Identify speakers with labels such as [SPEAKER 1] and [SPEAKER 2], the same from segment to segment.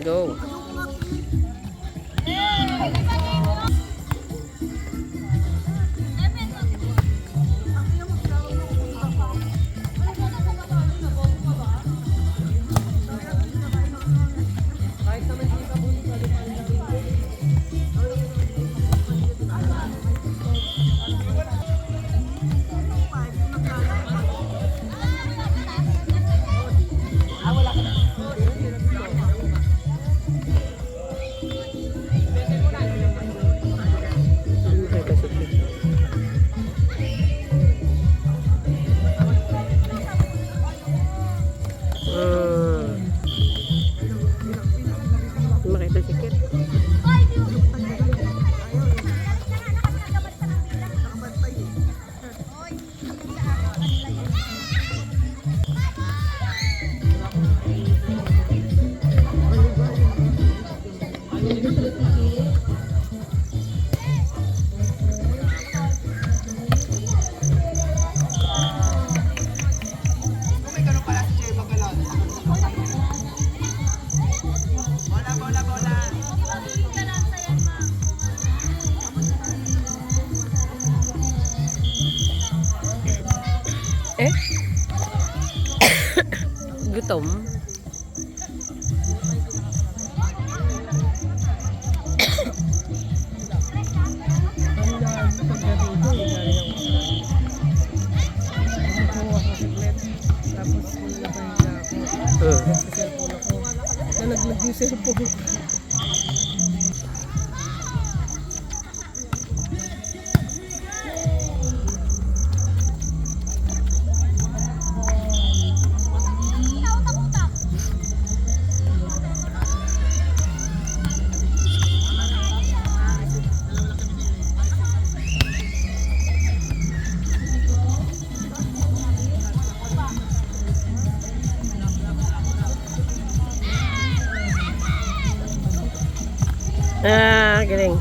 [SPEAKER 1] Go. Makita sikit. Eh? Gutom.
[SPEAKER 2] Nalaglag yung cellphone.
[SPEAKER 1] Ah, galing.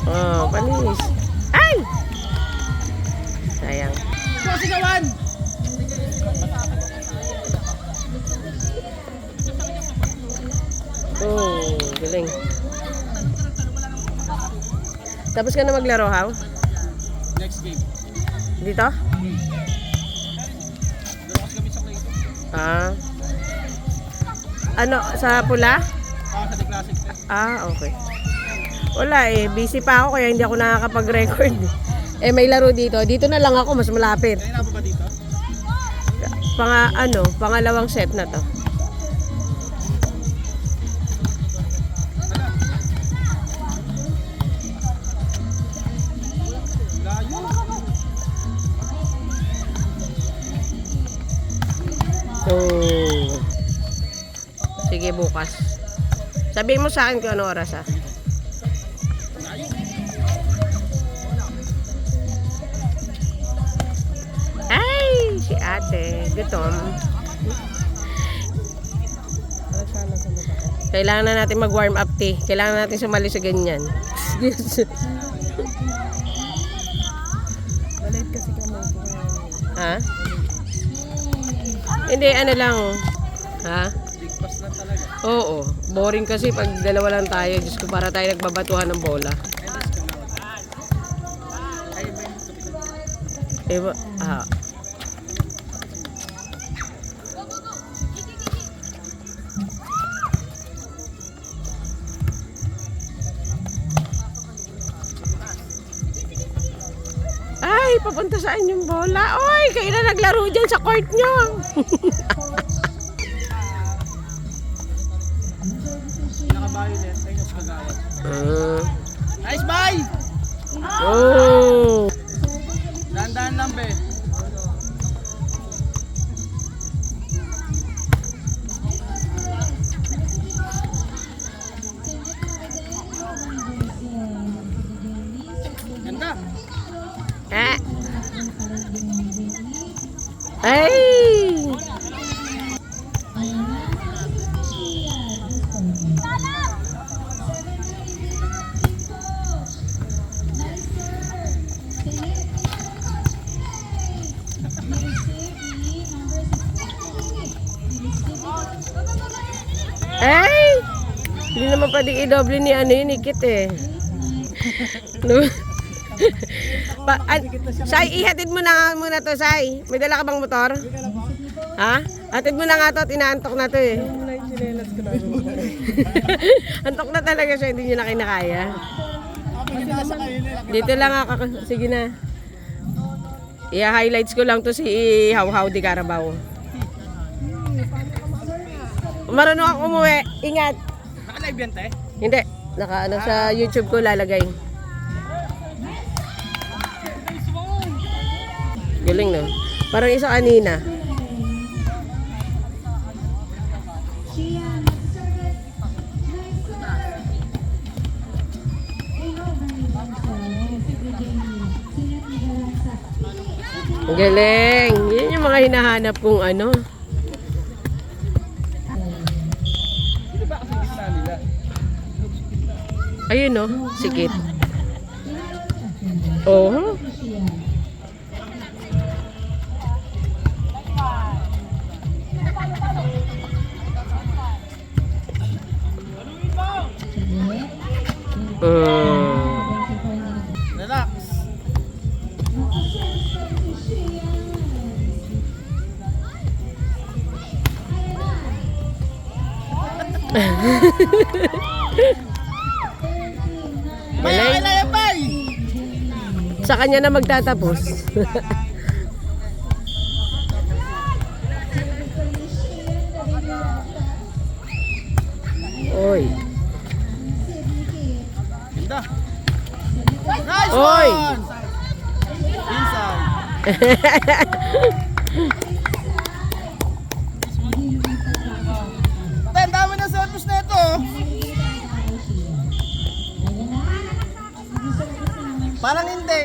[SPEAKER 1] Oh, panis. Ay! Sayang.
[SPEAKER 2] Sigawan!
[SPEAKER 1] Oh, galing. Tapos ka na maglaro, Haw?
[SPEAKER 2] Next game.
[SPEAKER 1] Dito?
[SPEAKER 2] Dalawas kami sa play.
[SPEAKER 1] Ah. Ano, sa pula?
[SPEAKER 2] Sa The Classic test.
[SPEAKER 1] Ah, okay. Wala eh, busy pa ako kaya hindi ako nakakapag-record. Eh, may laro dito. Dito na lang ako, mas malapit.
[SPEAKER 2] Kaya na ba dito?
[SPEAKER 1] Pangalawang set na to.
[SPEAKER 2] Layo.
[SPEAKER 1] So, sige bukas. Sabihin mo sa akin kung ano oras ah. Ay, si ate. Gutom. Kailangan na natin mag-warm up tea. Kailangan natin sumali sa ganyan.
[SPEAKER 2] Balait kasi kami.
[SPEAKER 1] Ha? Hindi, ano lang. Ha?
[SPEAKER 2] Big pass lang talaga.
[SPEAKER 1] Oo. Boring kasi pag dalawa lang tayo. Diyos ko, para tayo nagbabatuhan ng bola. Diba? Ah. Ay, papunta saan yung bola? Oy, kayo na naglaro dyan sa court nyo.
[SPEAKER 2] Naka-violet. Ayun yung kagawad. Nice bye!
[SPEAKER 1] Oh.
[SPEAKER 2] Dahan-dahan lang be. Ganda.
[SPEAKER 1] Ah. Ay! naman pwede i-double ni ano yun, ikit eh. No? Sai, ihatid mo na muna to, Sai. May dala ka bang motor? Ha? Hatid mo na nga to at inaantok na to eh. Antok na talaga siya, hindi niya na kinakaya. Dito lang ako. Sige na. I-highlights ko lang to si How di Carabao. Marunong ako umuwi. Ingat.
[SPEAKER 2] Naka-live yan, te?
[SPEAKER 1] Hindi. Sa YouTube ko lalagay. Galing no? Parang isa kanina. Galing. Yan yung mga hinahanap kong ano.
[SPEAKER 2] Hindi ba kasi gitna nila?
[SPEAKER 1] Ayun no, sikit. Oh.
[SPEAKER 2] Relax.
[SPEAKER 1] Galing.
[SPEAKER 2] Bay!
[SPEAKER 1] Sa kanya na magtatapos. Oy.
[SPEAKER 2] Ganda. Nice
[SPEAKER 1] Oy.
[SPEAKER 2] one! Inside. Ang dami na service na ito. Parang hindi.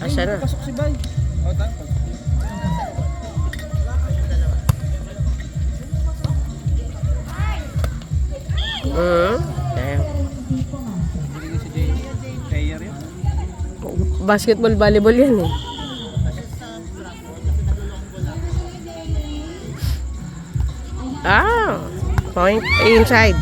[SPEAKER 1] Asya na.
[SPEAKER 2] Pasok si Bay. O, tayo.
[SPEAKER 1] Ayan.
[SPEAKER 2] Binigay si Jay. Player yun.
[SPEAKER 1] Basketball, volleyball yan eh. Point inside.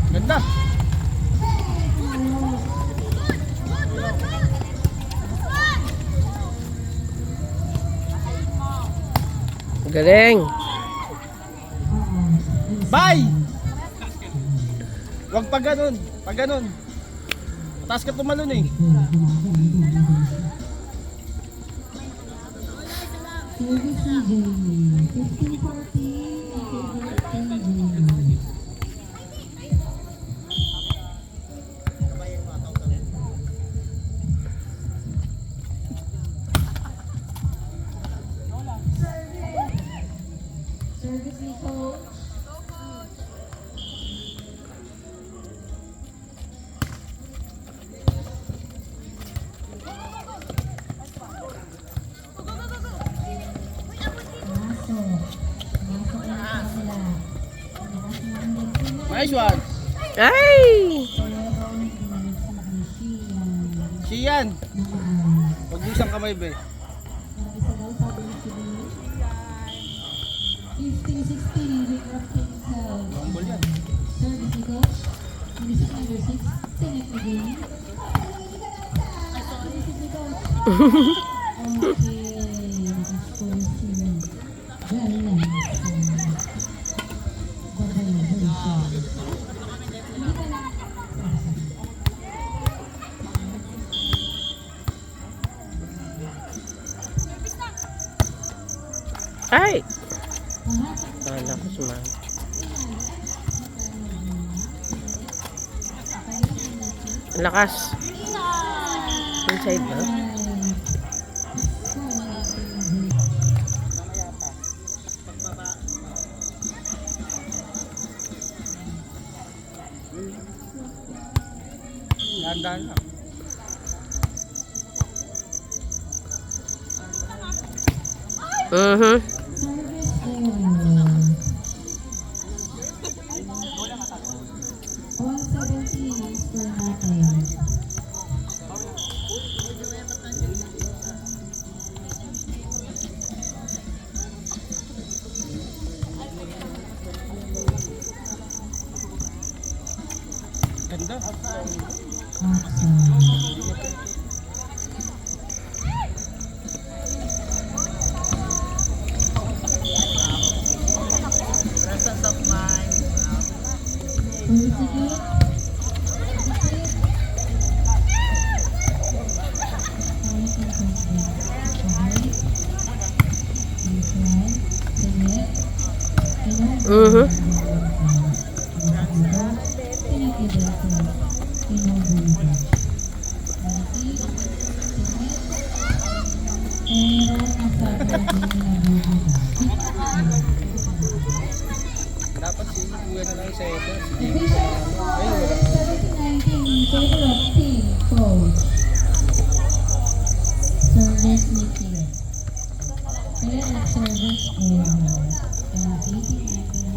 [SPEAKER 2] Ganda.
[SPEAKER 1] Galing.
[SPEAKER 2] Bay! Huwag pa ganun. Pag ganun. Mataas ka tumalon eh. Nice one.
[SPEAKER 1] Ay!
[SPEAKER 2] Siyan. Huwag mo isang kamay, be.
[SPEAKER 3] 15-16,
[SPEAKER 2] Long ball yan.
[SPEAKER 3] service ni coach. Minsan number 6, Tenet Medellin. Service ni coach. Okay, score
[SPEAKER 1] Ay! Kala ko sumama. Ang lakas. Inside na.
[SPEAKER 2] Dahan-dahan lang.
[SPEAKER 1] Mhm.
[SPEAKER 2] Ganda. Presence of mind.
[SPEAKER 1] Mhm.
[SPEAKER 2] Dapat si Kuya na lang sa ito.
[SPEAKER 3] Service Nikki. Kaya nag-service ko. Kaya 18-19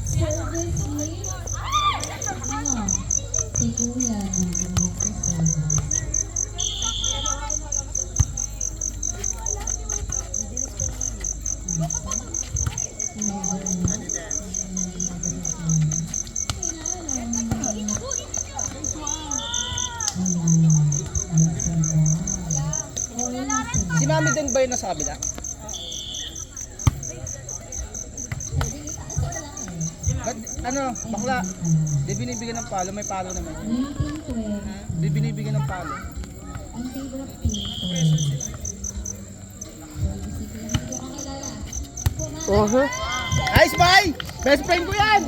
[SPEAKER 3] service Nikki. Ano? Si Kuya nag-service.
[SPEAKER 2] Si Mami din ba yun nasa kabila? Ba't, ano, bakla? Di binibigyan ng palo, may palo naman.
[SPEAKER 3] 1912.
[SPEAKER 2] Di binibigyan ng palo.
[SPEAKER 3] Ang favorite people.
[SPEAKER 1] Mhm.
[SPEAKER 2] Nice, bye! Best friend ko yan!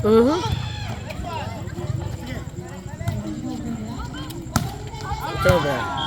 [SPEAKER 1] 嗯哼，这边。